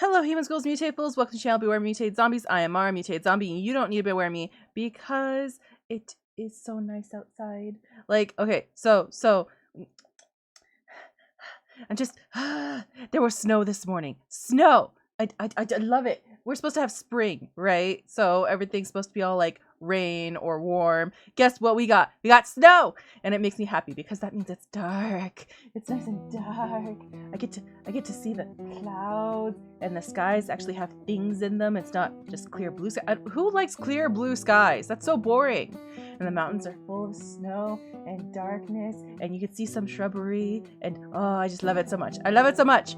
Hello, humans, ghouls, mutables. Welcome to the channel Beware Mutated Zombies. I am Mara, Mutated Zombie, and you don't need to beware me because it is so nice outside. Like, okay, so I'm just there was snow this morning. Snow. I love it. We're supposed to have spring, right? So everything's supposed to be all like rain or warm. Guess what we got? We got snow, and it makes me happy because that means it's dark. It's nice and dark. I get to see the clouds, and the skies actually have things in them. It's not just clear blue sky. Who likes clear blue skies? That's so boring. And the mountains are full of snow and darkness, and you can see some shrubbery, and oh, I just love it so much. I love it so much.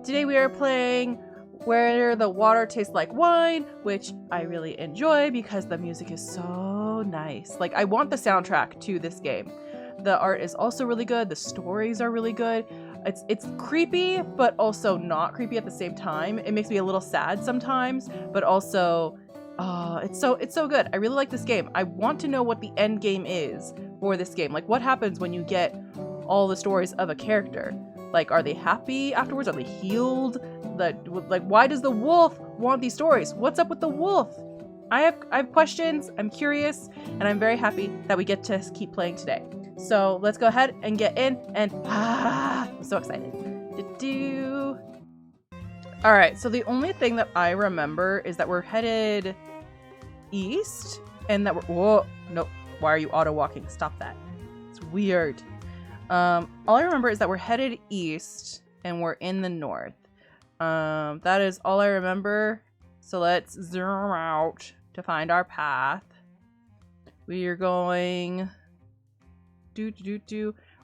Today we are playing Where the Water Tastes Like Wine, which I really enjoy because the music is so nice. Like, I want the soundtrack to this game. The art is also really good. The stories are really good. It's creepy, but also not creepy at the same time. It makes me a little sad sometimes, but also, it's so good. I really like this game. I want to know what the end game is for this game. Like, what happens when you get all the stories of a character? Like, are they happy afterwards? Are they healed? Like, why does the wolf want these stories? What's up with the wolf? I have questions. I'm curious, and I'm very happy that we get to keep playing today. So let's go ahead and get in, and I'm so excited. All right, so the only thing that I remember is that we're headed east, and that whoa, nope. Why are you auto walking? Stop that. It's weird. All I remember is that we're headed east and we're in the north. That is all I remember. So let's zoom out to find our path. We are going we're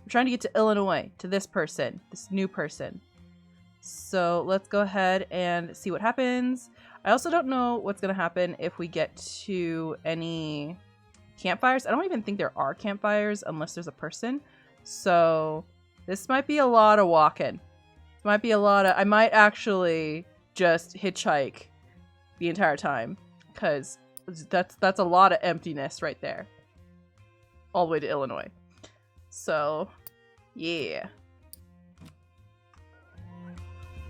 trying to get to Illinois, to this new person. So let's go ahead and see what happens. I also don't know what's gonna happen if we get to any campfires. I don't even think there are campfires unless there's a person. So this might be a lot of walking. I might actually just hitchhike the entire time, because that's a lot of emptiness right there. All the way to Illinois. So, yeah.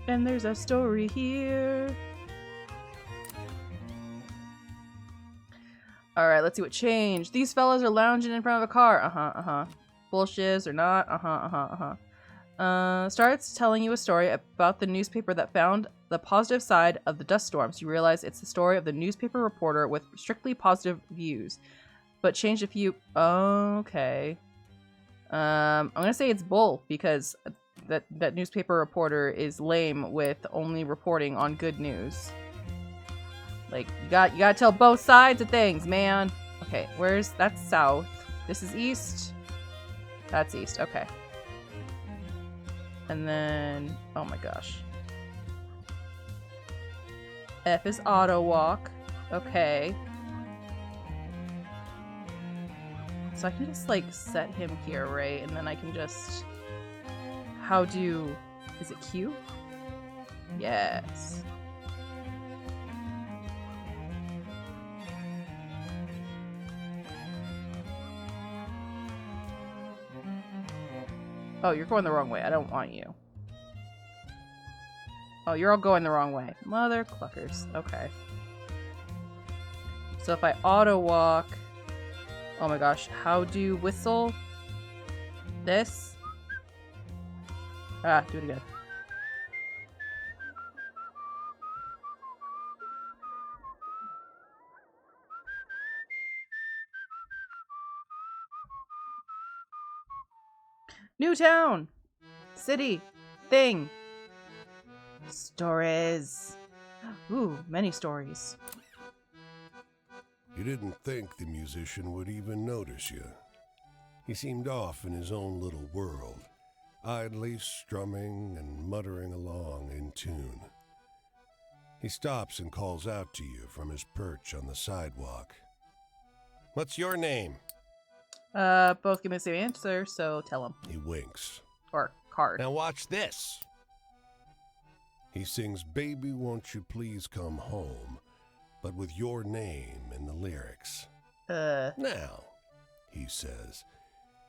And there's a story here. Alright, let's see what changed. These fellas are lounging in front of a car. Bullshit or not. Starts telling you a story about the newspaper that found the positive side of the dust storms. You realize it's the story of the newspaper reporter with strictly positive views, but changed a few. Okay. I'm gonna say it's bull, because that newspaper reporter is lame with only reporting on good news. Like, you gotta tell both sides of things, man. Okay, that's south. This is east. That's east. Okay. And then, oh my gosh. F is auto walk. Okay. So I can just like set him here, right? And then I can just, is it Q? Yes. Oh, you're going the wrong way. I don't want you. Oh, you're all going the wrong way. Mother cluckers. Okay. So if I auto walk... Oh my gosh. How do you whistle? This? Do it again. New town! City! Thing! Stories! Ooh, many stories. You didn't think the musician would even notice you. He seemed off in his own little world, idly strumming and muttering along in tune. He stops and calls out to you from his perch on the sidewalk. What's your name? Both give me the same answer, so tell him. He winks. Or card. Now watch this. He sings Baby Won't You Please Come Home, but with your name in the lyrics. Now, he says,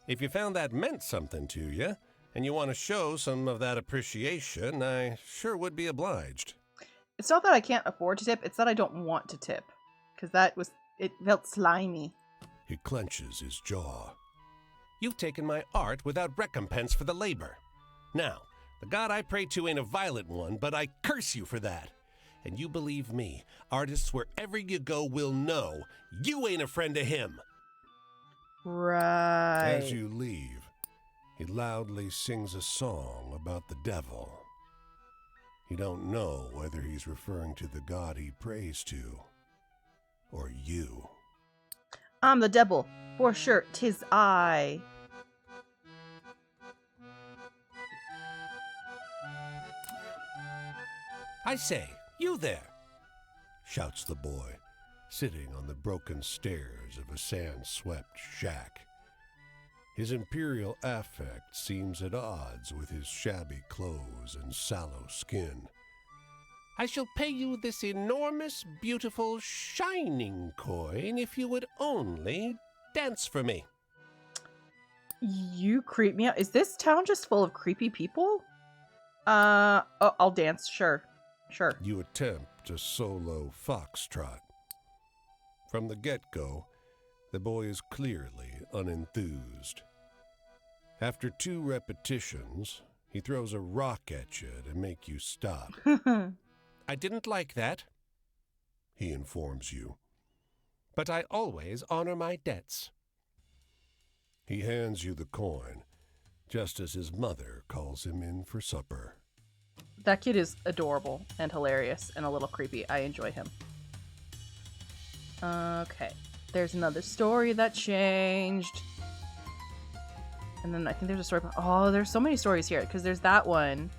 if you found that meant something to you, and you want to show some of that appreciation, I sure would be obliged. It's not that I can't afford to tip, it's that I don't want to tip. Because it felt slimy. He clenches his jaw. You've taken my art without recompense for the labor. Now, the god I pray to ain't a violent one, but I curse you for that. And you believe me, artists wherever you go will know you ain't a friend to him. Right. As you leave, he loudly sings a song about the devil. You don't know whether he's referring to the god he prays to, or you. I'm the devil, for sure, 'tis I. I say, you there, shouts the boy, sitting on the broken stairs of a sand-swept shack. His imperial affect seems at odds with his shabby clothes and sallow skin. I shall pay you this enormous, beautiful, shining coin if you would only dance for me. You creep me out. Is this town just full of creepy people? I'll dance, sure. Sure. You attempt a solo foxtrot. From the get-go, the boy is clearly unenthused. After 2 repetitions, he throws a rock at you to make you stop. I didn't like that, he informs you, but I always honor my debts. He hands you the coin, just as his mother calls him in for supper. That kid is adorable and hilarious and a little creepy. I enjoy him. Okay. There's another story that changed. And then I think there's a story about... Oh, there's so many stories here. Because there's that one.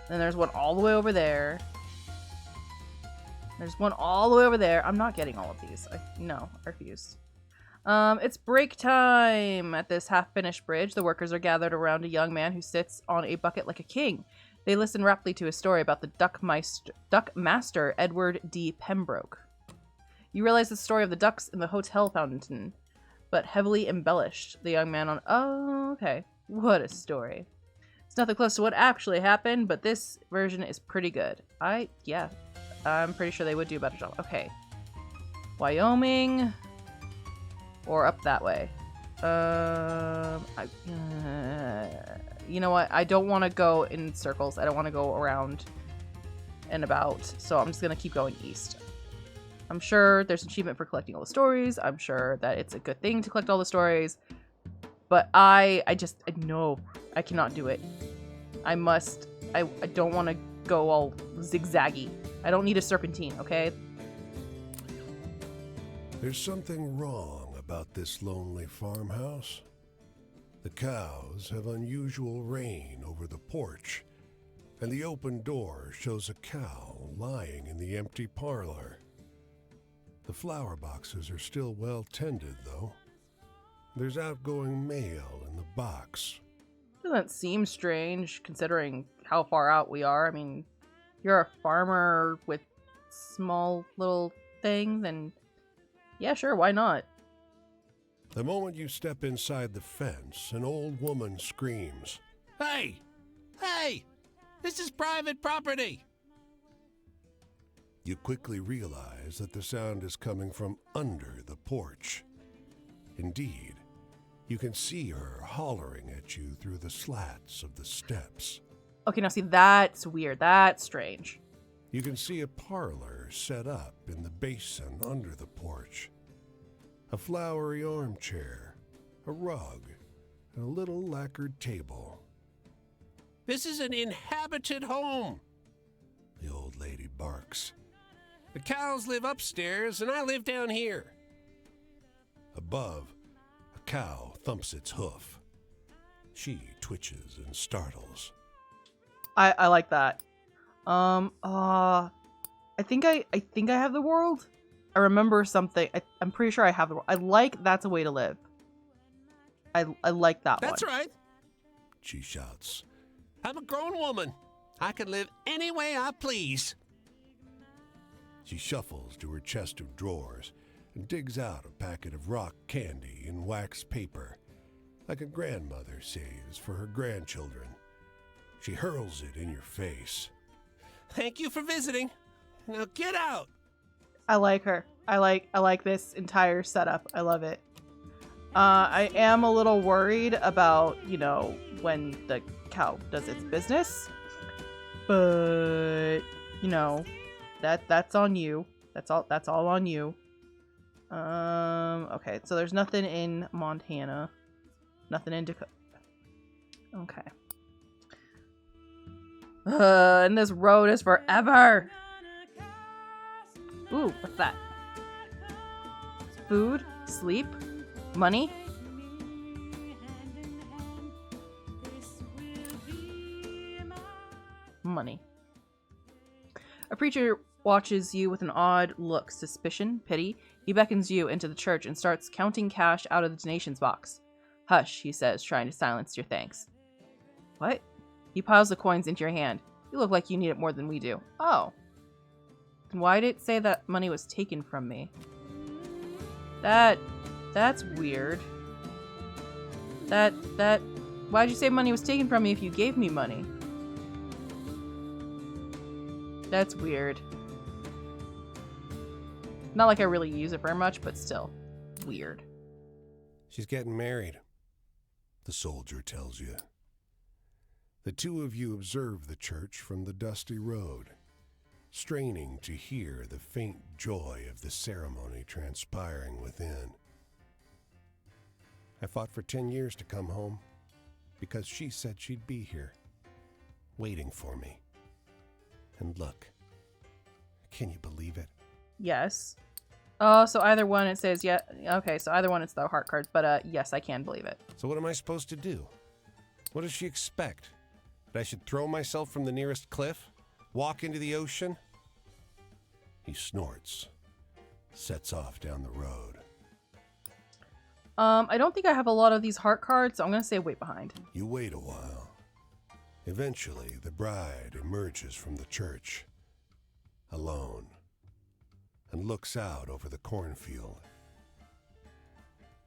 Then there's one all the way over there. There's one all the way over there. I'm not getting all of these. No, I refuse. It's break time! At this half-finished bridge, the workers are gathered around a young man who sits on a bucket like a king. They listen raptly to a story about the duck master Edward D. Pembroke. You realize the story of the ducks in the hotel fountain, but heavily embellished. The young man on... Oh, okay. What a story. It's nothing close to what actually happened, but this version is pretty good. Yeah. I'm pretty sure they would do a better job. Okay. Wyoming. Or up that way. You know what? I don't want to go in circles. I don't want to go around and about. So I'm just going to keep going east. I'm sure there's an achievement for collecting all the stories. I'm sure that it's a good thing to collect all the stories. But I know I cannot do it. I don't want to go all zigzaggy. I don't need a serpentine, okay? There's something wrong about this lonely farmhouse. The cows have unusual rain over the porch, and the open door shows a cow lying in the empty parlor. The flower boxes are still well tended, though. There's outgoing mail in the box. Doesn't seem strange, considering how far out we are. I mean, you're a farmer with small little things, and yeah, sure, why not? The moment you step inside the fence, an old woman screams, "Hey! Hey! This is private property!" You quickly realize that the sound is coming from under the porch. Indeed, you can see her hollering at you through the slats of the steps. Okay, now see, that's weird. That's strange. You can see a parlor set up in the basin under the porch. A flowery armchair, a rug, and a little lacquered table. "This is an inhabited home," the old lady barks. "The cows live upstairs and I live down here." Above, a cow thumps its hoof. She twitches and startles. I like that. I think I have the world. I remember something. I'm pretty sure I have the world. I like That's a Way to Live. I like that one. "That's right," she shouts. "I'm a grown woman. I can live any way I please." She shuffles to her chest of drawers and digs out a packet of rock candy and wax paper. like a grandmother saves for her grandchildren. She hurls it in your face. Thank you for visiting. Now get out. I like her. I like this entire setup. I love it. I am a little worried about, when the cow does its business. But, that's on you. That's all on you. Okay, so there's nothing in Montana. Nothing in Dakota. Okay. And this road is forever. Ooh, what's that? Food? Sleep? Money? Money. A preacher watches you with an odd look, suspicion, pity. He beckons you into the church and starts counting cash out of the donations box. Hush, he says, trying to silence your thanks. What? He piles the coins into your hand. You look like you need it more than we do. Oh. Then why did it say that money was taken from me? That's weird. Why'd you say money was taken from me if you gave me money? That's weird. Not like I really use it very much, but still. Weird. She's getting married, the soldier tells you. The two of you observe the church from the dusty road, straining to hear the faint joy of the ceremony transpiring within. I fought for 10 years to come home because she said she'd be here, waiting for me. And look, can you believe it? Yes. Oh, so either one it says, yeah. Okay, so either one it's the heart cards, but yes, I can believe it. So what am I supposed to do? What does she expect? That I should throw myself from the nearest cliff? Walk into the ocean? He snorts, sets off down the road. I don't think I have a lot of these heart cards, so I'm gonna say wait behind. You wait a while. Eventually, the bride emerges from the church, alone, and looks out over the cornfield.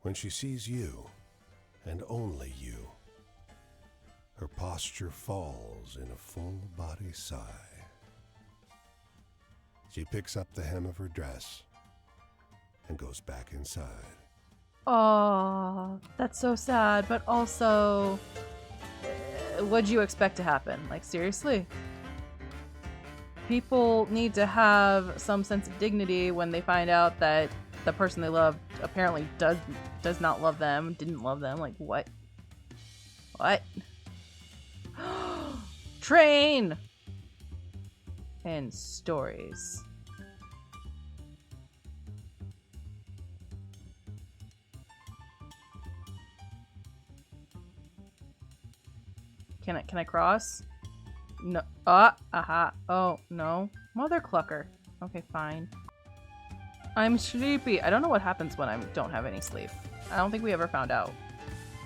When she sees you, and only you, her posture falls in a full-body sigh. She picks up the hem of her dress and goes back inside. Oh, that's so sad, but also, what'd you expect to happen? Like, seriously? People need to have some sense of dignity when they find out that the person they love apparently does not love them, didn't love them. Like, what? What? Train! And stories. Can I cross? No. Aha. Oh, no. Mother clucker. Okay, fine. I'm sleepy. I don't know what happens when I don't have any sleep. I don't think we ever found out.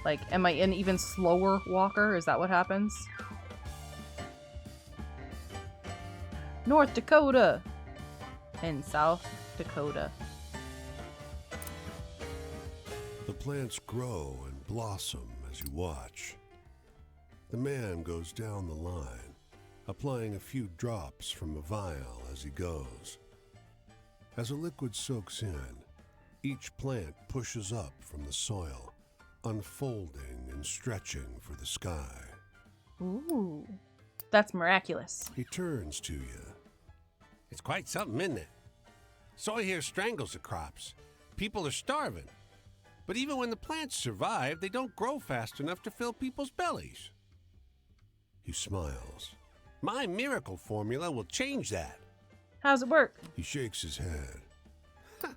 Like, am I an even slower walker? Is that what happens? North Dakota! And South Dakota. The plants grow and blossom as you watch. The man goes down the line, applying a few drops from a vial as he goes. As the liquid soaks in, each plant pushes up from the soil, unfolding and stretching for the sky. Ooh, that's miraculous. He turns to you. It's quite something, isn't it? Soy here strangles the crops. People are starving. But even when the plants survive, they don't grow fast enough to fill people's bellies. He smiles. My miracle formula will change that. How's it work? He shakes his head. I'm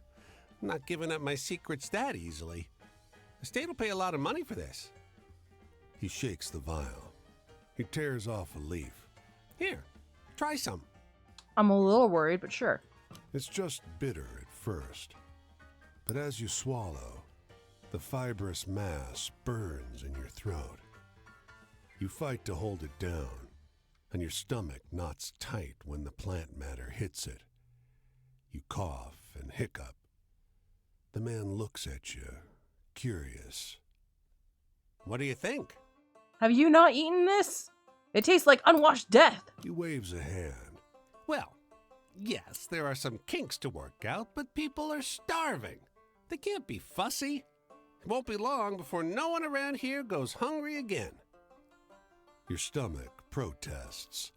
not giving up my secrets that easily. The state will pay a lot of money for this. He shakes the vial. He tears off a leaf. Here, try some. I'm a little worried, but sure. It's just bitter at first. But as you swallow, the fibrous mass burns in your throat. You fight to hold it down, and your stomach knots tight when the plant matter hits it. You cough and hiccup. The man looks at you, curious. What do you think? Have you not eaten this? It tastes like unwashed death. He waves a hand. Well, yes, there are some kinks to work out, but people are starving. They can't be fussy. It won't be long before no one around here goes hungry again. Your stomach protests.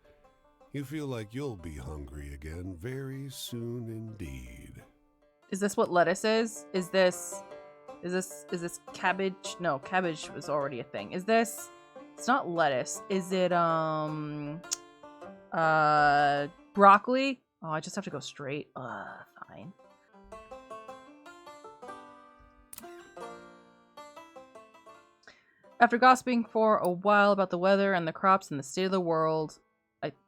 You feel like you'll be hungry again very soon indeed. Is this what lettuce is? Is this cabbage? No, cabbage was already a thing. Is this? It's not lettuce. Is it broccoli? Oh, I just have to go straight. Fine. After gossiping for a while about the weather and the crops and the state of the world,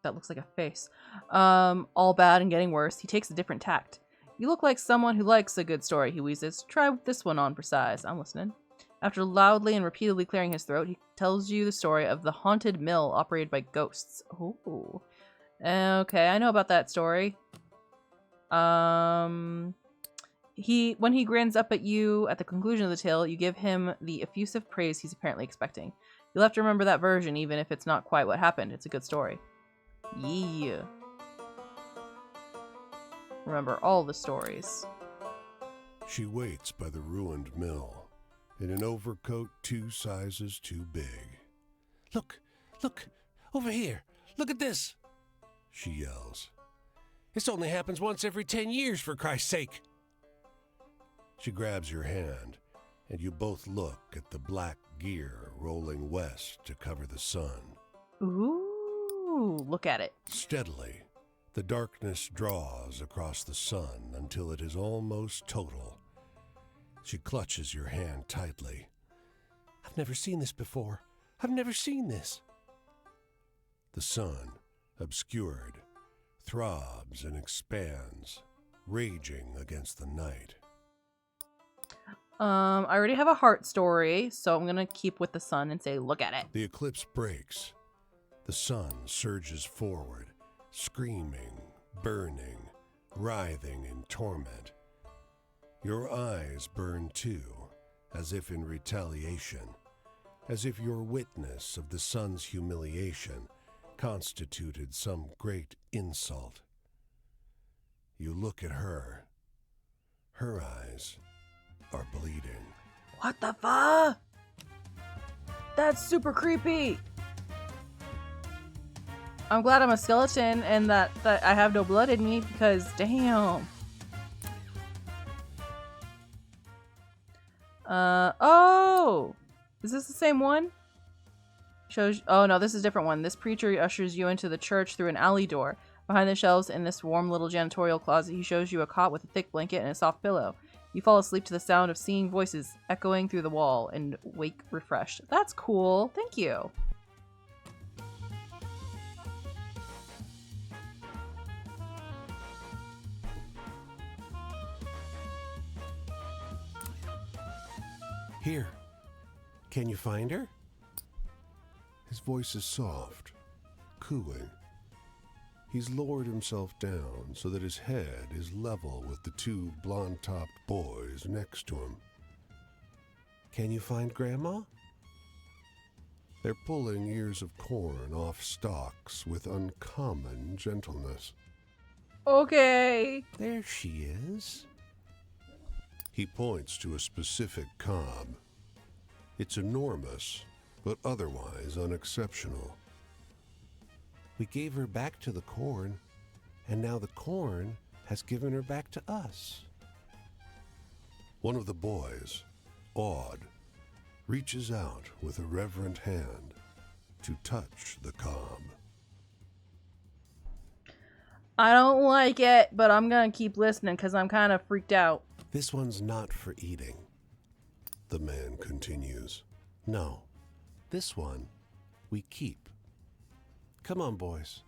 that looks like a face, all bad and getting worse, he takes a different tact. You look like someone who likes a good story, he wheezes. Try this one on for size. I'm listening. After loudly and repeatedly clearing his throat, he tells you the story of the haunted mill operated by ghosts. Oh. Okay, I know about that story. When he grins up at you at the conclusion of the tale, you give him the effusive praise he's apparently expecting. You'll have to remember that version, even if it's not quite what happened. It's a good story. Yeah. Remember all the stories. She waits by the ruined mill, in an overcoat 2 sizes too big. Look, over here. Look at this. She yells. This only happens once every 10 years, for Christ's sake. She grabs your hand, and you both look at the black gear rolling west to cover the sun. Ooh, look at it. Steadily, the darkness draws across the sun until it is almost total. She clutches your hand tightly. I've never seen this before. I've never seen this. The sun, obscured, throbs and expands, raging against the night. I already have a heart story, so I'm gonna keep with the sun and say, look at it. The eclipse breaks. The sun surges forward, screaming, burning, writhing in torment. Your eyes burn too, as if in retaliation, as if your witness of the sun's humiliation constituted some great insult. You look at her. Her eyes are bleeding. What the fuck? That's super creepy. I'm glad I'm a skeleton and that I have no blood in me because damn. Oh, is this the same one? Oh no, this is a different one. This preacher ushers you into the church through an alley door. Behind the shelves in this warm little janitorial closet, he shows you a cot with a thick blanket and a soft pillow. You fall asleep to the sound of singing voices echoing through the wall and wake refreshed. That's cool. Thank you. Here. Can you find her? His voice is soft, cooing. He's lowered himself down so that his head is level with the 2 blonde-topped boys next to him. Can you find Grandma? They're pulling ears of corn off stalks with uncommon gentleness. Okay. There she is. He points to a specific cob. It's enormous, but otherwise unexceptional. We gave her back to the corn, and now the corn has given her back to us. One of the boys, awed, reaches out with a reverent hand to touch the cob. I don't like it, but I'm gonna keep listening because I'm kind of freaked out. This one's not for eating. The man continues. No, this one we keep. Come on, boys.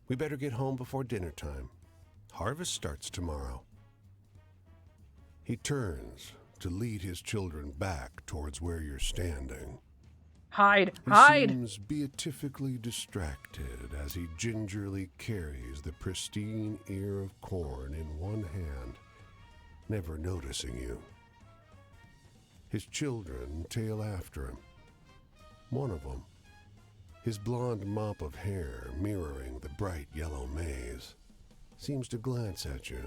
We better get home before dinner time. Harvest starts tomorrow. He turns to lead his children back towards where you're standing. Hide! He Hide! seems beatifically distracted as he gingerly carries the pristine ear of corn in one hand, never noticing you. His children tail after him, One of them, his blonde mop of hair mirroring the bright yellow maze, seems to glance at you,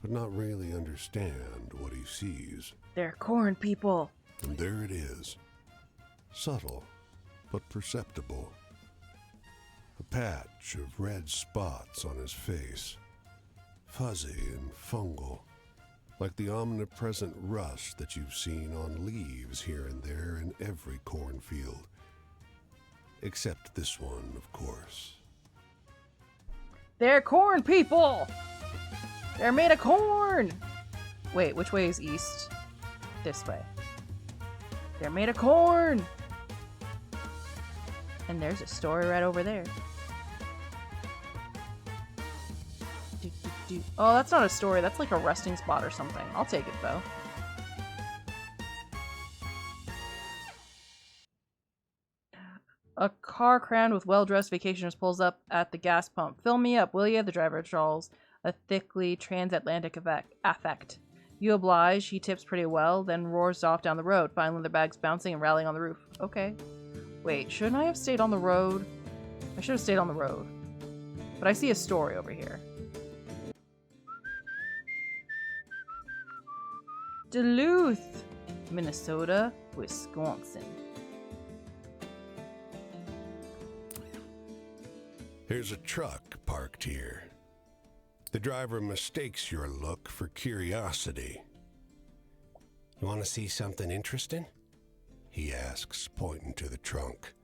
but not really understand what he sees. They're corn people. And there it is, subtle but perceptible. A patch of red spots on his face, fuzzy and fungal, like the omnipresent rust that you've seen on leaves here and there in every cornfield. Except this one, of course. They're corn people! They're made of corn! Wait, which way is east? This way. They're made of corn! And there's a story right over there. Oh, that's not a story. That's like a resting spot or something. I'll take it, though. A car crammed with well-dressed vacationers pulls up at the gas pump. Fill me up, will ya? The driver drawls a thickly transatlantic affect. You oblige, he tips pretty well, then roars off down the road, finding their bags bouncing and rattling on the roof. Okay. Wait, shouldn't I have stayed on the road? I should have stayed on the road. But I see a story over here. Duluth, Minnesota, Wisconsin. There's a truck parked here. The driver mistakes your look for curiosity. You want to see something interesting? He asks, pointing to the trunk.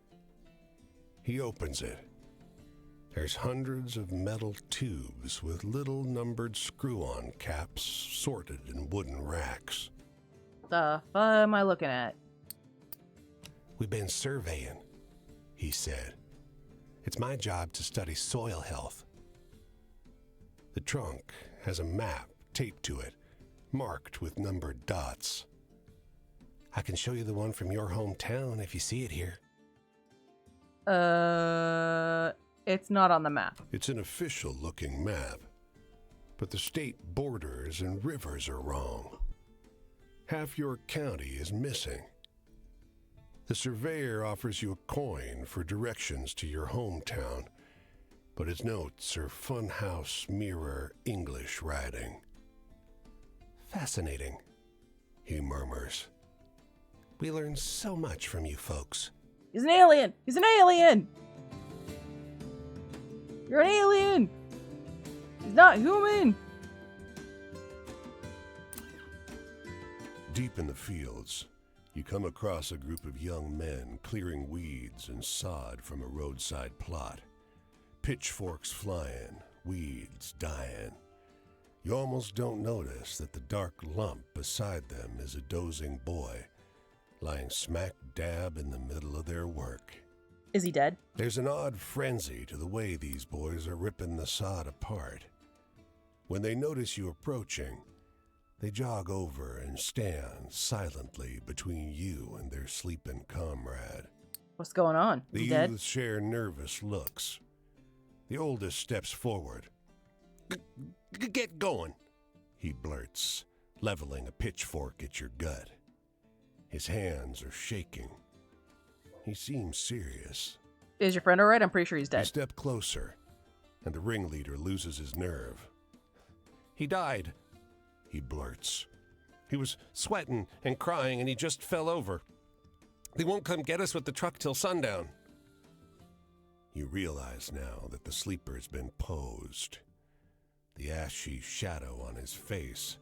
He opens it. There's hundreds of metal tubes with little numbered screw-on caps sorted in wooden racks. The fuck am I looking at? We've been surveying, he said. It's my job to study soil health. The trunk has a map taped to it, marked with numbered dots. I can show you the one from your hometown if you see it here. It's not on the map. It's an official-looking map, but the state borders and rivers are wrong. Half your county is missing. The surveyor offers you a coin for directions to your hometown, but his notes are funhouse mirror English writing. Fascinating, he murmurs. We learn so much from you folks. He's an alien! He's an alien! You're an alien! He's not human! Deep in the fields, you come across a group of young men clearing weeds and sod from a roadside plot. Pitchforks flying, weeds dying. You almost don't notice that the dark lump beside them is a dozing boy, lying smack dab in the middle of their work. Is he dead? There's an odd frenzy to the way these boys are ripping the sod apart. When they notice you approaching, they jog over and stand silently between you and their sleeping comrade. What's going on? The He dead? youths share nervous looks. The oldest steps forward. Get going, he blurts, leveling a pitchfork at your gut. His hands are shaking. He seems serious. Is your friend alright? I'm pretty sure he's You dead. step closer, and the ringleader loses his nerve. He died, he blurts. He was sweating and crying, and he just fell over. They won't come get us with the truck till sundown. You realize now that the sleeper's been posed. The ashy shadow on his face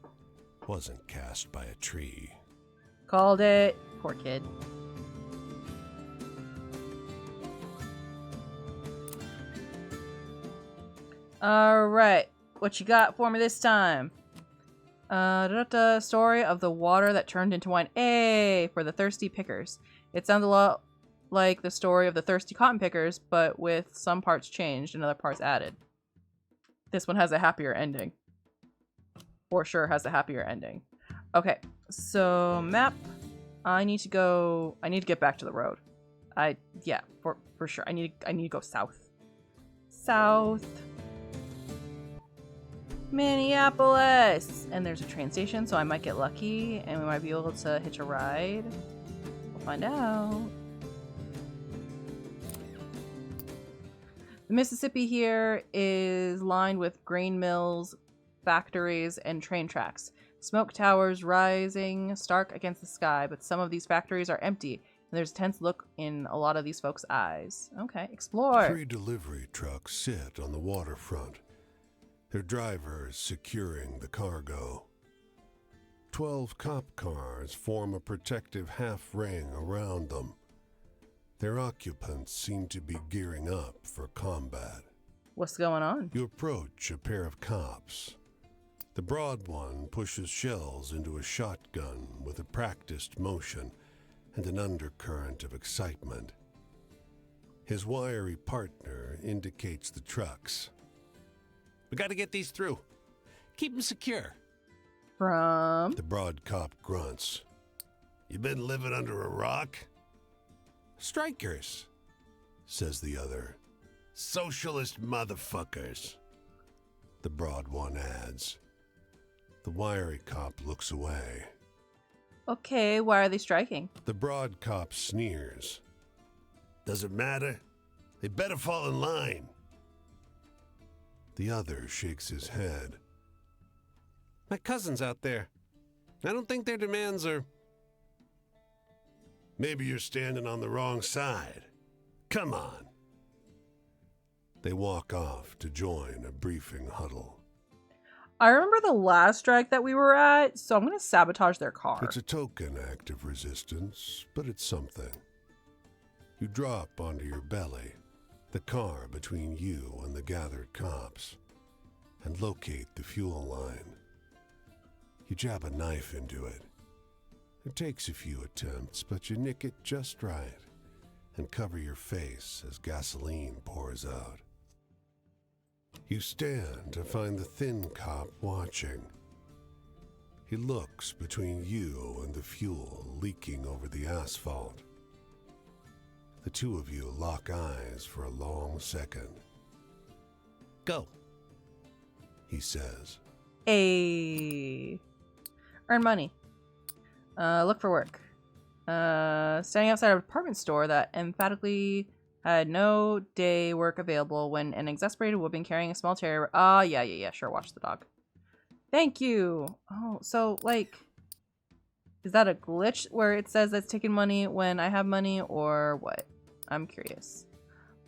wasn't cast by a tree. Called it. Poor kid. Alright. What you got for me this time? Story of the water that turned into wine. A for the thirsty pickers. It sounds a lot like the story of the thirsty cotton pickers, but with some parts changed and other parts added. This one has a happier ending. For sure has a happier ending. Okay, so map. I need to get back to the road. Yeah, for sure. I need to go south. South. Minneapolis! And there's a train station, so I might get lucky and we might be able to hitch a ride. We'll find out. The Mississippi here is lined with grain mills, factories, and train tracks. Smoke towers rising stark against the sky, but some of these factories are empty, and there's a tense look in a lot of these folks' eyes. Okay, explore. 3 delivery trucks sit on the waterfront, their drivers securing the cargo. 12 cop cars form a protective half ring around them. Their occupants seem to be gearing up for combat. What's going on? You approach a pair of cops. The broad one pushes shells into a shotgun with a practiced motion and an undercurrent of excitement. His wiry partner indicates the trucks. We gotta get these through. Keep them secure. From... The broad cop grunts. You been living under a rock? Strikers. Says the other. Socialist motherfuckers. The broad one adds. The wiry cop looks away. Okay, why are they striking? The broad cop sneers. Doesn't matter. They better fall in line. The other shakes his head. My cousin's out there. I don't think their demands are... Maybe you're standing on the wrong side. Come on. They walk off to join a briefing huddle. I remember the last strike that we were at, so I'm going to sabotage their car. It's a token act of resistance, but it's something. You drop onto your belly, the car between you and the gathered cops, and locate the fuel line. You jab a knife into it. It takes a few attempts, but you nick it just right and cover your face as gasoline pours out. You stand to find the thin cop watching. He looks between you and the fuel leaking over the asphalt. The two of you lock eyes for a long second. Go. He says. Earn money. Look for work. Standing outside a department store that emphatically had no day work available when an exasperated woman carrying a small terrier... yeah, sure, watch the dog. Thank you. Oh, so, like... Is that a glitch where it says it's taking money when I have money, or what? I'm curious.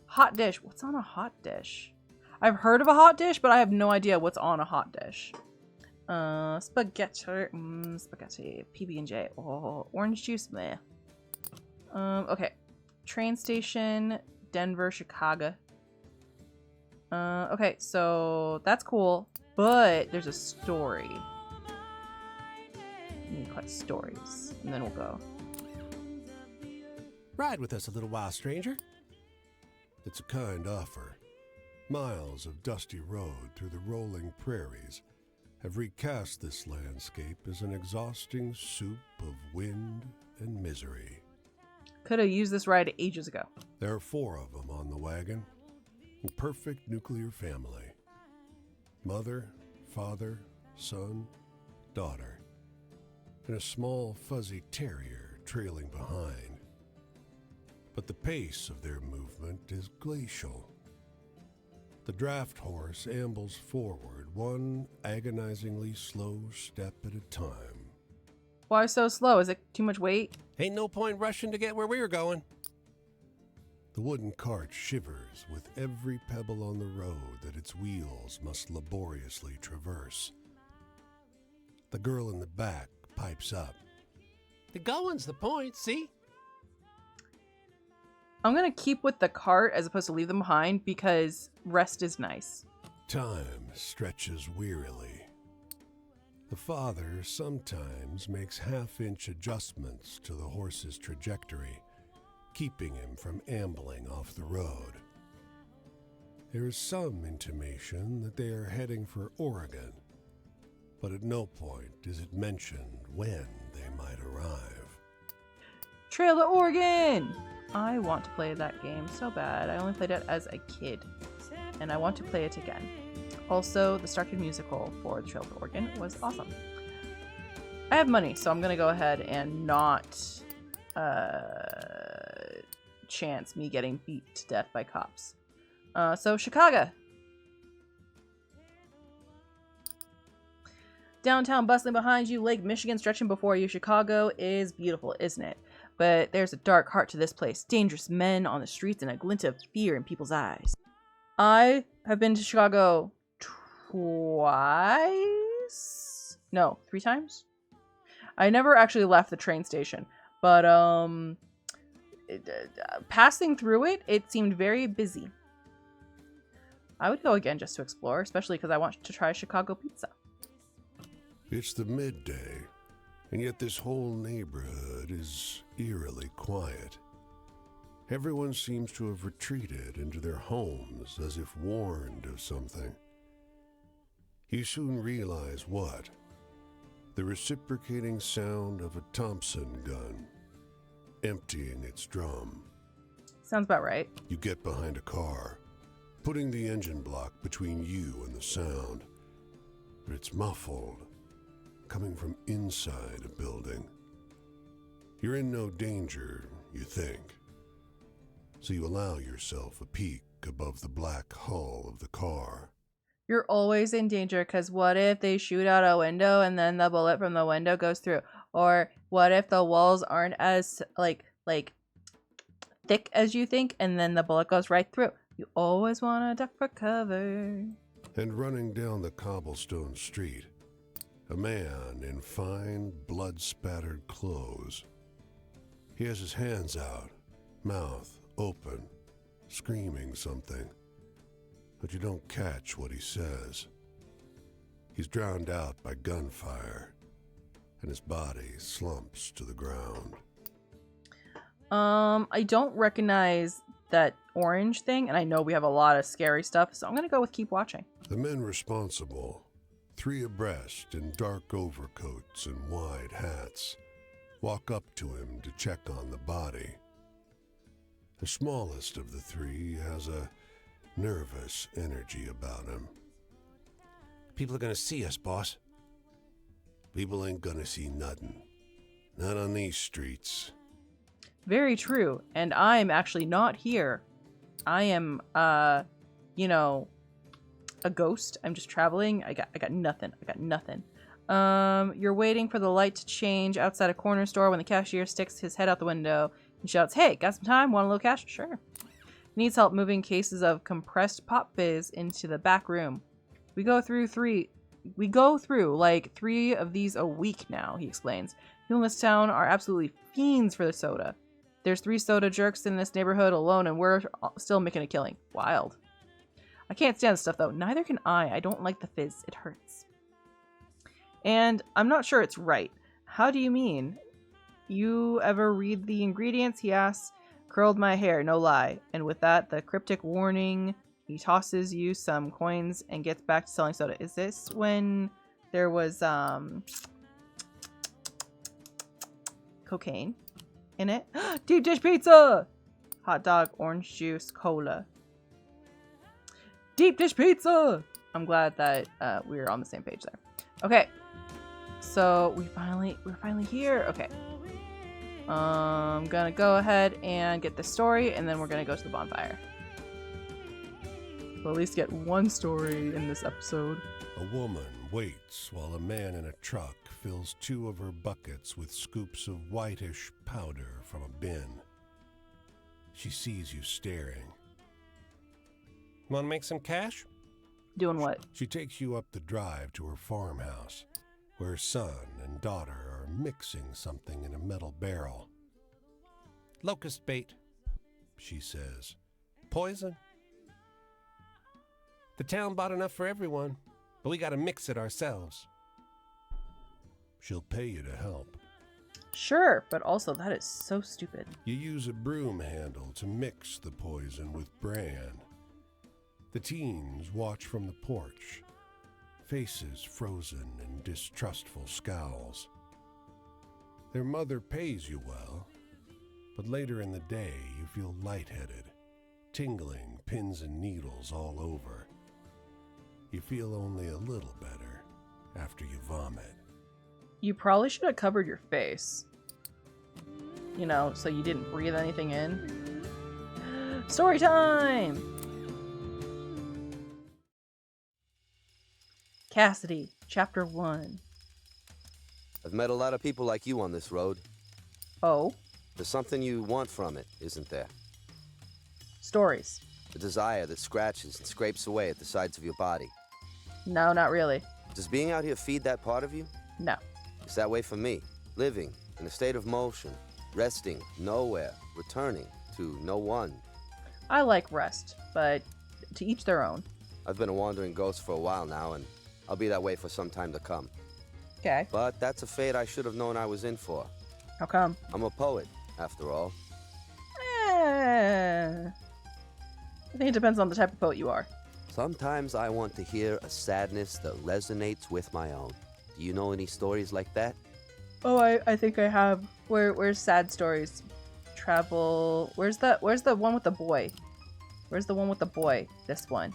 Hot dish. What's on a hot dish? I've heard of a hot dish, but I have no idea what's on a hot dish. Spaghetti. Spaghetti. PB&J. Oh, orange juice. Meh. Okay. Train station. Denver, Chicago. Okay, so that's cool, but there's a story. We need to collect stories, and then we'll go. Ride with us a little while, stranger. It's a kind offer. Miles of dusty road through the rolling prairies have recast this landscape as an exhausting soup of wind and misery. Could have used this ride ages ago. There are 4 of them on the wagon. A perfect nuclear family. Mother, father, son, daughter. And a small fuzzy terrier trailing behind. But the pace of their movement is glacial. The draft horse ambles forward, one agonizingly slow step at a time. Why so slow? Is it too much weight? Ain't no point rushing to get where we were going. The wooden cart shivers with every pebble on the road that its wheels must laboriously traverse. The girl in the back pipes up. The going's the point, see? I'm going to keep with the cart as opposed to leave them behind because rest is nice. Time stretches wearily. The father sometimes makes half-inch adjustments to the horse's trajectory, keeping him from ambling off the road. There is some intimation that they are heading for Oregon, but at no point is it mentioned when they might arrive. Trail to Oregon! I want to play that game so bad. I only played it as a kid, and I want to play it again. Also, the Starkid musical for the Trail to Oregon was awesome. I have money, so I'm going to go ahead and not chance me getting beat to death by cops. So Chicago. Downtown bustling behind you, Lake Michigan stretching before you. Chicago is beautiful, isn't it? But there's a dark heart to this place. Dangerous men on the streets and a glint of fear in people's eyes. I have been to Chicago twice? No, 3 times? I never actually left the train station. But, passing through it, it seemed very busy. I would go again just to explore, especially because I want to try Chicago pizza. It's the midday, and yet this whole neighborhood is eerily quiet. Everyone seems to have retreated into their homes as if warned of something. You soon realize what? The reciprocating sound of a Thompson gun, emptying its drum. Sounds about right. You get behind a car, putting the engine block between you and the sound. But it's muffled, coming from inside a building. You're in no danger, you think. So you allow yourself a peek above the black hull of the car. You're always in danger because what if they shoot out a window and then the bullet from the window goes through? Or what if the walls aren't as like thick as you think and then the bullet goes right through? You always want to duck for cover. And running down the cobblestone street, a man in fine, blood-spattered clothes. He has his hands out, mouth open, screaming something. But you don't catch what he says. He's drowned out by gunfire, and his body slumps to the ground. I don't recognize that orange thing, and I know we have a lot of scary stuff, so I'm gonna go with keep watching. The men responsible, 3 abreast in dark overcoats and wide hats, walk up to him to check on the body. The smallest of the 3 has a nervous energy about him. People are gonna see us, boss. People ain't gonna see nothing. Not on these streets. Very true, and I'm actually not here. I am, a ghost. I'm just traveling. I got nothing. You're waiting for the light to change outside a corner store when the cashier sticks his head out the window and shouts, "Hey, got some time? Want a little cash?" Sure. Needs help moving cases of compressed pop fizz into the back room. We go through like 3 of these a week now, he explains. People in this town are absolutely fiends for the soda. There's 3 soda jerks in this neighborhood alone, and we're still making a killing. Wild. I can't stand this stuff, though. Neither can I. I don't like the fizz. It hurts. And I'm not sure it's right. How do you mean? You ever read the ingredients? He asks. Curled my hair, no lie. And with that, the cryptic warning, he tosses you some coins and gets back to selling soda. Is this when there was cocaine in it? Deep dish pizza! Hot dog, orange juice, cola. Deep dish pizza! I'm glad that we're on the same page there. Okay. So we're finally here. Okay. I'm gonna go ahead and get the story, and then we're gonna go to the bonfire. We'll at least get one story in this episode. A woman waits while a man in a truck fills 2 of her buckets with scoops of whitish powder from a bin. She sees you staring. Want to make some cash? Doing what? She takes you up the drive to her farmhouse, where her son and daughter are mixing something in a metal barrel. Locust bait, She says, poison. The town bought enough for everyone, but we gotta mix it ourselves. she'll pay you to help. Sure, but also that is so stupid. You use a broom handle to mix the poison with bran. The teens watch from the porch, faces frozen in distrustful scowls. Their mother pays you well, but later in the day you feel lightheaded, tingling pins and needles all over. You feel only a little better after you vomit. You probably should have covered your face. You know, so you didn't breathe anything in. Story time! Cassidy, Chapter 1. I've met a lot of people like you on this road. Oh, There's something you want from it, isn't there? stories. A desire that scratches and scrapes away at the sides of your body. No, not really. Does being out here feed that part of you? No. It's that way for me. Living in a state of motion, resting nowhere, returning to no one. I like rest, but to each their own. I've been a wandering ghost for a while now, and I'll be that way for some time to come. Okay. But that's a fate I should have known I was in for. How come? I'm a poet, after all. I think it depends on the type of poet you are. Sometimes I want to hear a sadness that resonates with my own. Do you know any stories like that? Oh, I think I have. Where's sad stories? Travel. Where's the one with the boy? Where's the one with the boy? This one.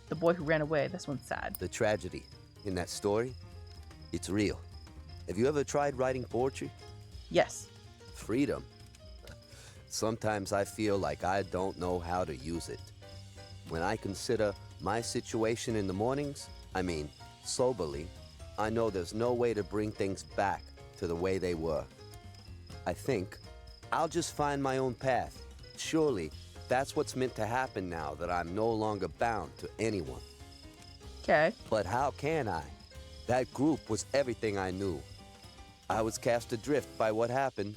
The boy who ran away. This one's sad. The tragedy in that story, it's real. Have you ever tried writing poetry? Yes. Freedom. Sometimes I feel like I don't know how to use it. When I consider my situation in the mornings, soberly, I know there's no way to bring things back to the way they were. I think I'll just find my own path. Surely that's what's meant to happen now that I'm no longer bound to anyone. Okay. But how can I? That group was everything I knew. I was cast adrift by what happened,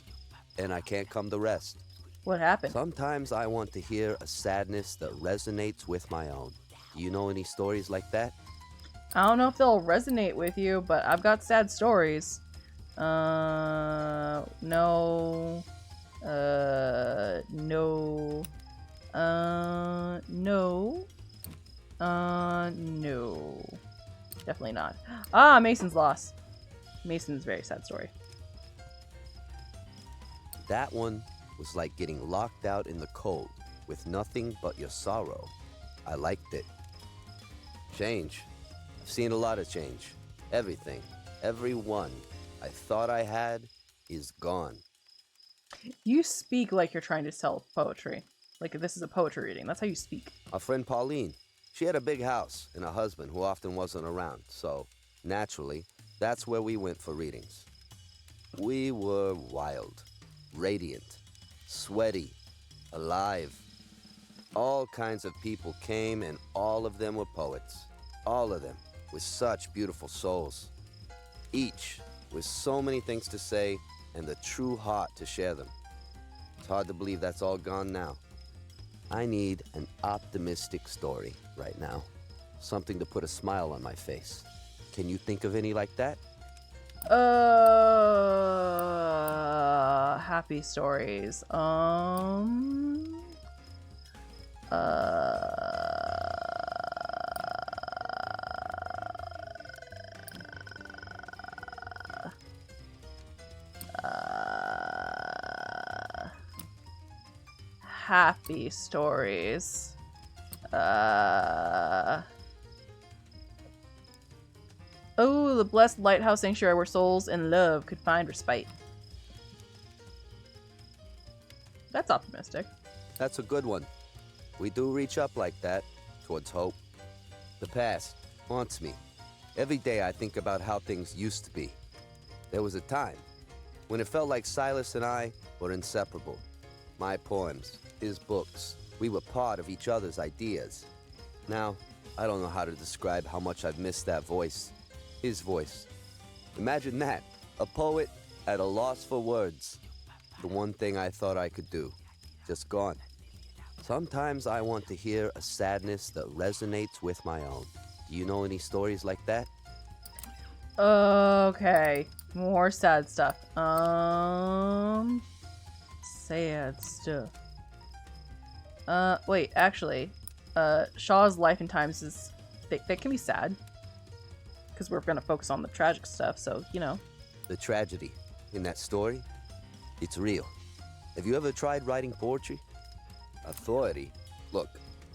and I can't come to rest. What happened? Sometimes I want to hear a sadness that resonates with my own. Do you know any stories like that? I don't know if they'll resonate with you, but I've got sad stories. No. No. No. No. Definitely not. Ah, Mason's loss. Mason's very sad story. That one was like getting locked out in the cold with nothing but your sorrow. I liked it. Change. I've seen a lot of change. Everything, everyone I thought I had is gone. You speak like you're trying to sell poetry. Like this is a poetry reading. That's how you speak. Our friend Pauline, she had a big house and a husband who often wasn't around, so naturally, that's where we went for readings. We were wild, radiant, sweaty, alive. All kinds of people came and all of them were poets. All of them with such beautiful souls. Each with so many things to say and the true heart to share them. It's hard to believe that's all gone now. I need an optimistic story right now. Something to put a smile on my face. Can you think of any like that? Happy stories. Happy stories. Oh, the blessed lighthouse sanctuary where souls in love could find respite. That's optimistic. That's a good one. We do reach up like that, towards hope. The past haunts me. Every day I think about how things used to be. There was a time when it felt like Silas and I were inseparable. My poems, his books, we were part of each other's ideas. Now, I don't know how to describe how much I've missed that voice. His voice. Imagine that, a poet at a loss for words. The one thing I thought I could do, just gone. Sometimes I want to hear a sadness that resonates with my own. Do you know any stories like that? Okay, more sad stuff. Sad stuff. Wait, actually, Shaw's life and times is that can be sad because we're gonna focus on the tragic stuff. So you know, The tragedy in that story, it's real. Have you ever tried writing poetry? Authority. Look,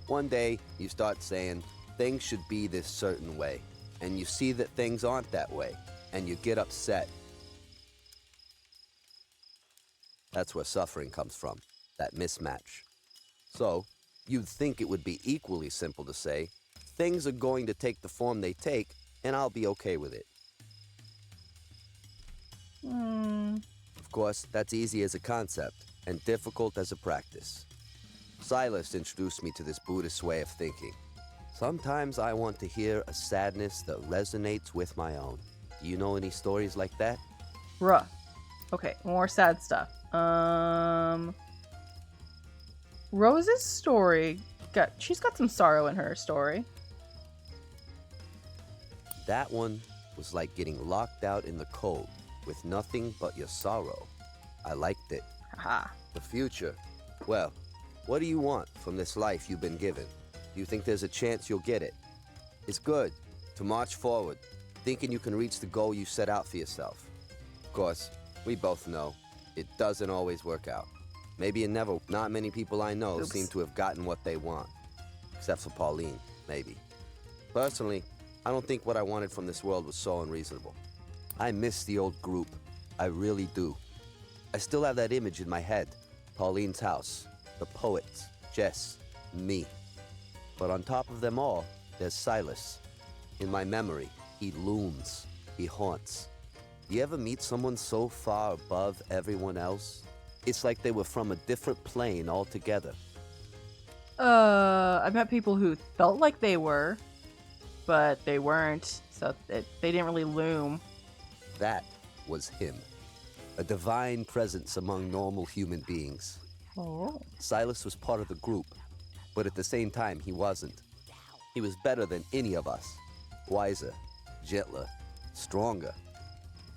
one day you start saying things should be this certain way, and you see that things aren't that way, and you get upset. That's where suffering comes from, that mismatch. So, You'd think it would be equally simple to say, things are going to take the form they take, and I'll be okay with it. Of course, that's easy as a concept, and difficult as a practice. Silas introduced me to this Buddhist way of thinking. Sometimes I want to hear a sadness that resonates with my own. Do you know any stories like that? Bruh. Okay, more sad stuff. Rose's story she's got some sorrow in her story. That one was like getting locked out in the cold with nothing but your sorrow. I liked it. Haha. The future. Well, what do you want from this life you've been given? Do you think there's a chance you'll get it? It's good to march forward, thinking you can reach the goal you set out for yourself. Of course, we both know it doesn't always work out. Maybe it never. Not many people I know Oops. seem to have gotten what they want. Except for Pauline, maybe. Personally, I don't think what I wanted from this world was so unreasonable. I miss the old group. I really do. I still have that image in my head. Pauline's house, the poets, Jess, me. But on top of them all, there's Silas. In my memory, he looms. He haunts. You ever meet someone so far above everyone else? It's like they were from a different plane altogether. I've met people who felt like they were, but they weren't, so they didn't really loom. That was him. A divine presence among normal human beings. Oh. Silas was part of the group, but at the same time, he wasn't. He was better than any of us. Wiser, gentler, stronger.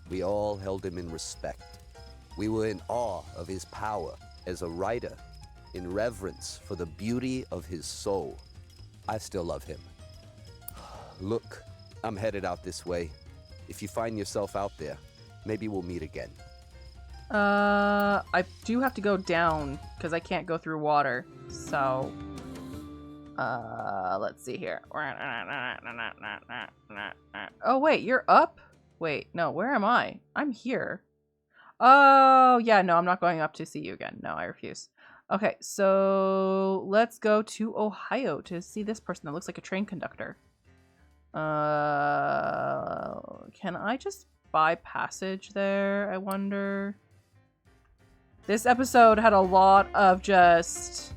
We all held him in respect. We were in awe of his power as a writer, in reverence for the beauty of his soul. I still love him. Look, I'm headed out this way. If you find yourself out there, maybe we'll meet again. I do have to go down because I can't go through water. So, let's see here. Oh, wait, you're up? Wait, no, where am I? I'm here. Oh, yeah, no, I'm not going up to see you again. No, I refuse. Okay, so let's go to Ohio to see this person that looks like a train conductor. Can I just buy passage there, I wonder? This episode had a lot of just,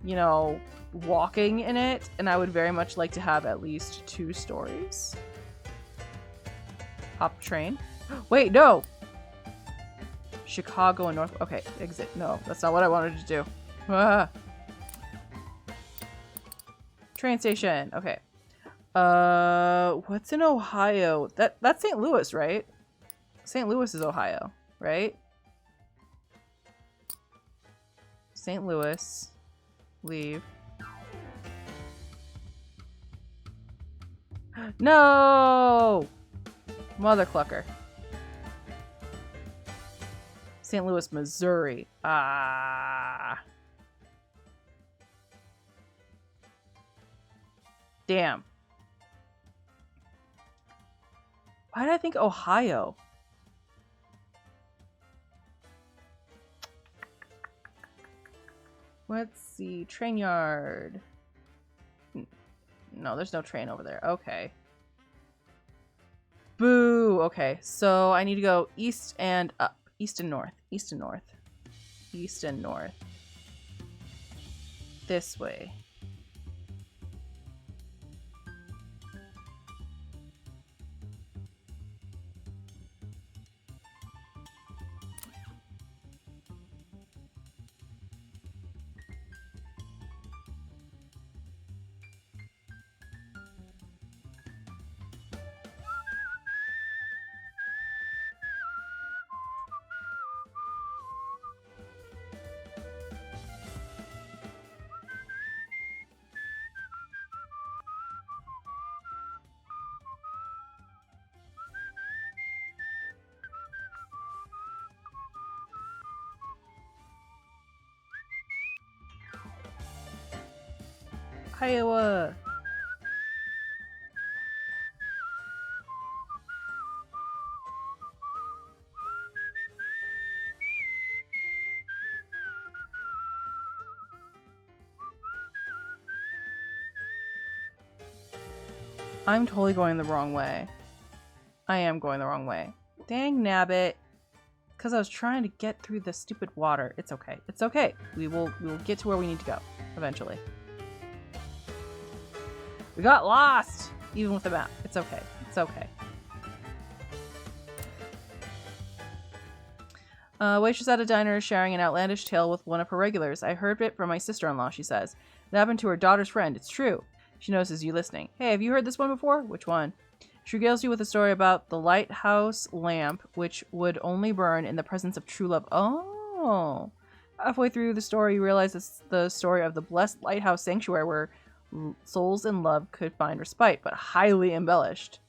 you know, walking in it, and I would very much like to have at least 2 stories. Hop train. Wait, no! Chicago and North. Okay, exit. No, that's not what I wanted to do. Ah. Train station. Okay. What's in Ohio? That's St. Louis, right? St. Louis is Ohio, right? St. Louis. Leave. No! Mother clucker. St. Louis, Missouri. Ah. Damn. Why did I think Ohio? Let's see. Train yard. No, there's no train over there. Okay. Boo. Okay, so I need to go east and up. East and north. East and north. East and north. This way. Iowa. I'm totally going the wrong way. I am going the wrong way. Dang nabbit. Because I was trying to get through the stupid water. It's okay. It's okay. We will get to where we need to go eventually. We got lost! Even with the map. It's okay. It's okay. Waitress at a diner is sharing an outlandish tale with one of her regulars. I heard it from my sister-in-law, she says. It happened to her daughter's friend. It's true. She notices you listening. Hey, have you heard this one before? Which one? She regales you with a story about the lighthouse lamp, which would only burn in the presence of true love. Oh. Halfway through the story, you realize it's the story of the blessed lighthouse sanctuary where souls in love could find respite, but highly embellished.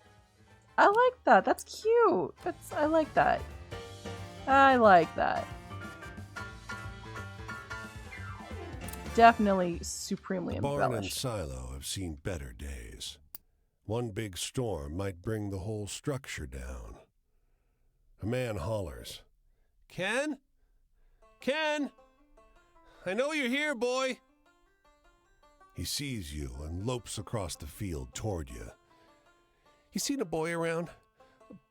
I like that. That's cute. I like that. I like that. Definitely supremely Barn and embellished. Silo have seen better days. One big storm might bring the whole structure down. A man hollers. Ken? Ken? I know you're here, boy. He sees you and lopes across the field toward you. You seen a boy around?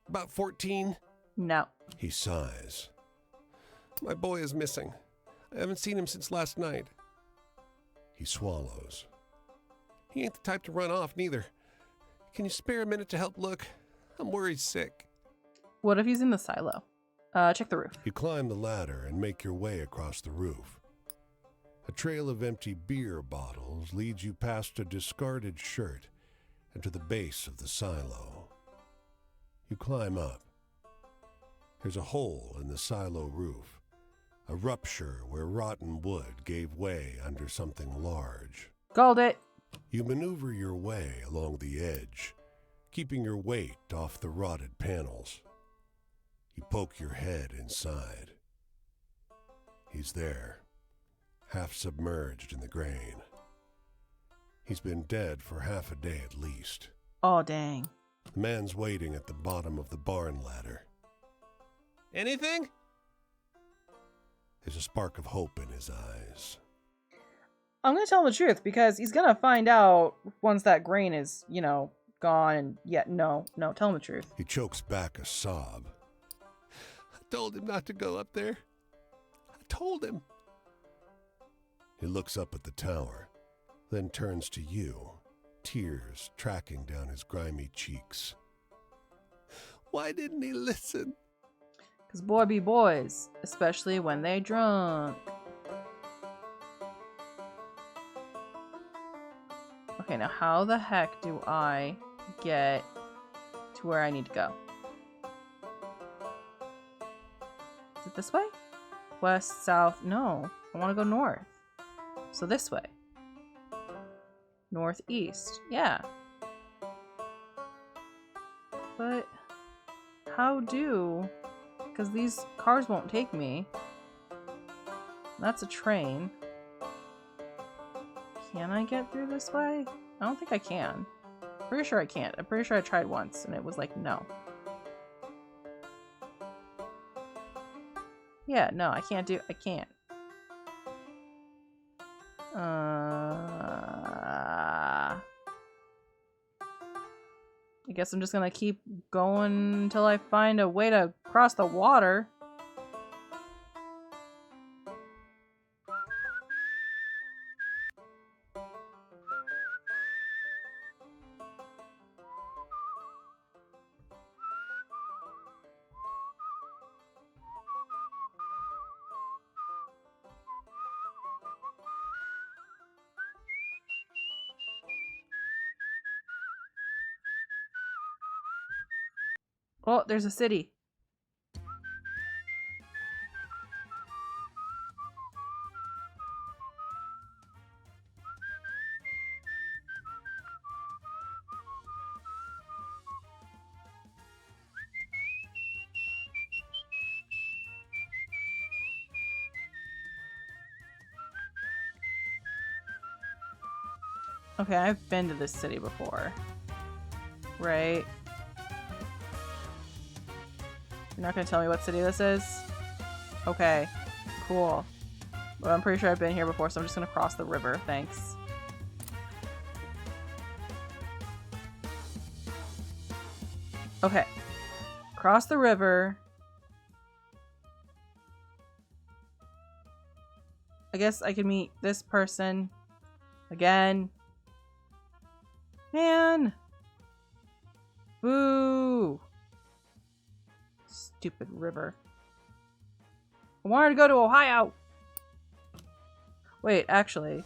About 14? No. He sighs. My boy is missing. I haven't seen him since last night. He swallows. He ain't the type to run off, neither. Can you spare a minute to help look? I'm worried sick. What if he's in the silo? Check the roof. You climb the ladder and make your way across the roof. A trail of empty beer bottles leads you past a discarded shirt and to the base of the silo. You climb up. There's a hole in the silo roof, a rupture where rotten wood gave way under something large. Called it. You maneuver your way along the edge, keeping your weight off the rotted panels. You poke your head inside. He's there, half submerged in the grain. He's been dead for half a day at least. Oh, dang. The man's waiting at the bottom of the barn ladder. Anything? There's a spark of hope in his eyes. I'm going to tell him the truth because he's going to find out once that grain is, gone. And no, tell him the truth. He chokes back a sob. I told him not to go up there. I told him. He looks up at the tower, then turns to you, tears tracking down his grimy cheeks. Why didn't he listen? Because boy be boys, especially when they drunk. Okay, now how the heck do I get to where I need to go? Is it this way? West, south? No, I want to go north. So this way. Northeast. Yeah. But how do... Because these cars won't take me. That's a train. Can I get through this way? I don't think I can. Pretty sure I can't. I'm pretty sure I tried once and it was like, no. Yeah, no, I can't. I guess I'm just gonna keep going until I find a way to cross the water. Oh, there's a city. Okay, I've been to this city before. Right? You're not gonna tell me what city this is? Okay, cool. But I'm pretty sure I've been here before, so I'm just gonna cross the river. Thanks. Okay. Cross the river. I guess I can meet this person again. Man. Boo. Stupid river. I wanted to go to Ohio. Wait, actually.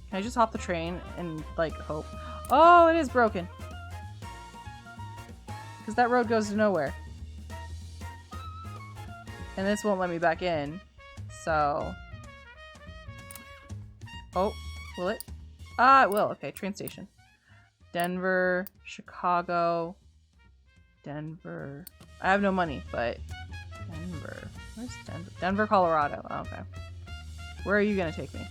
Can I just hop the train and, like, hope? Oh, it is broken. Because that road goes to nowhere. And this won't let me back in. So. Oh, will it? Ah, it will. Okay, train station. Denver, Chicago, Denver. I have no money, but Denver. Where's Denver? Denver, Colorado. Oh, okay. Where are you gonna take me?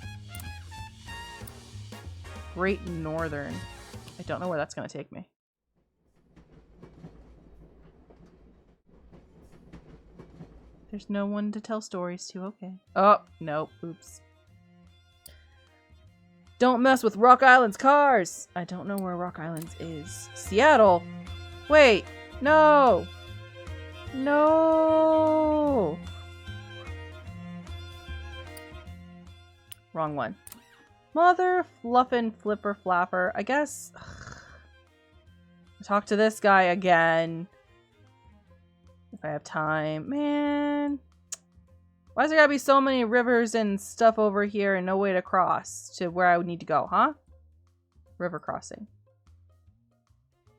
Great Northern. I don't know where that's gonna take me. There's no one to tell stories to. Okay. Oh, nope. Oops. Don't mess with Rock Island's cars! I don't know where Rock Island's is. Seattle! Wait! No! No! Wrong one. Mother fluffin' flipper flapper. I guess... talk to this guy again. If I have time. Man. Why's there gotta be so many rivers and stuff over here and no way to cross to where I would need to go, huh? River crossing.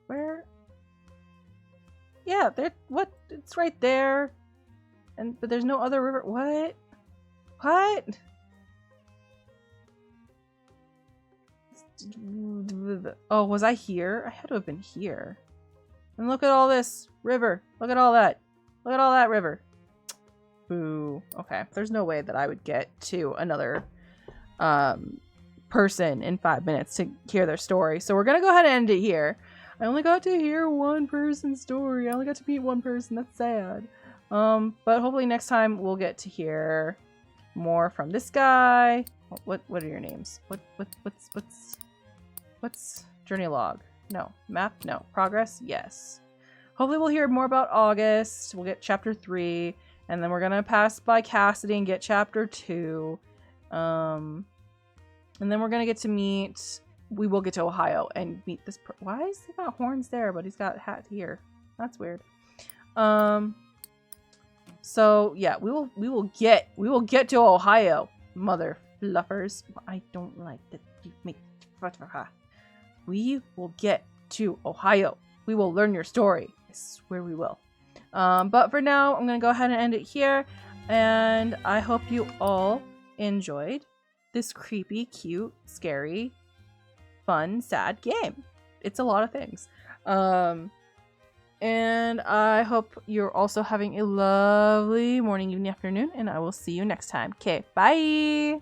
Where? Yeah, there. What? It's right there. But there's no other river. What? What? Oh, was I here? I had to have been here. And look at all this river. Look at all that. Look at all that river. Boo. Okay. There's no way that I would get to another person in 5 minutes to hear their story. So we're going to go ahead and end it here. I only got to hear one person's story. I only got to meet one person. That's sad. But hopefully next time we'll get to hear more from this guy. What are your names? What's journey log? No. Map? No. Progress? Yes. Hopefully we'll hear more about August. We'll get chapter 3. And then we're going to pass by Cassidy and get chapter 2. And then we're going to get to meet... We will get to Ohio and meet this... Why is he got horns there, but he's got a hat here? That's weird. So, yeah, we will get to Ohio, mother fluffers. I don't like that you make... We will get to Ohio. We will learn your story. I swear we will. But for now, I'm going to go ahead and end it here. And I hope you all enjoyed this creepy, cute, scary, fun, sad game. It's a lot of things. And I hope you're also having a lovely morning, evening, afternoon. And I will see you next time. Okay, bye!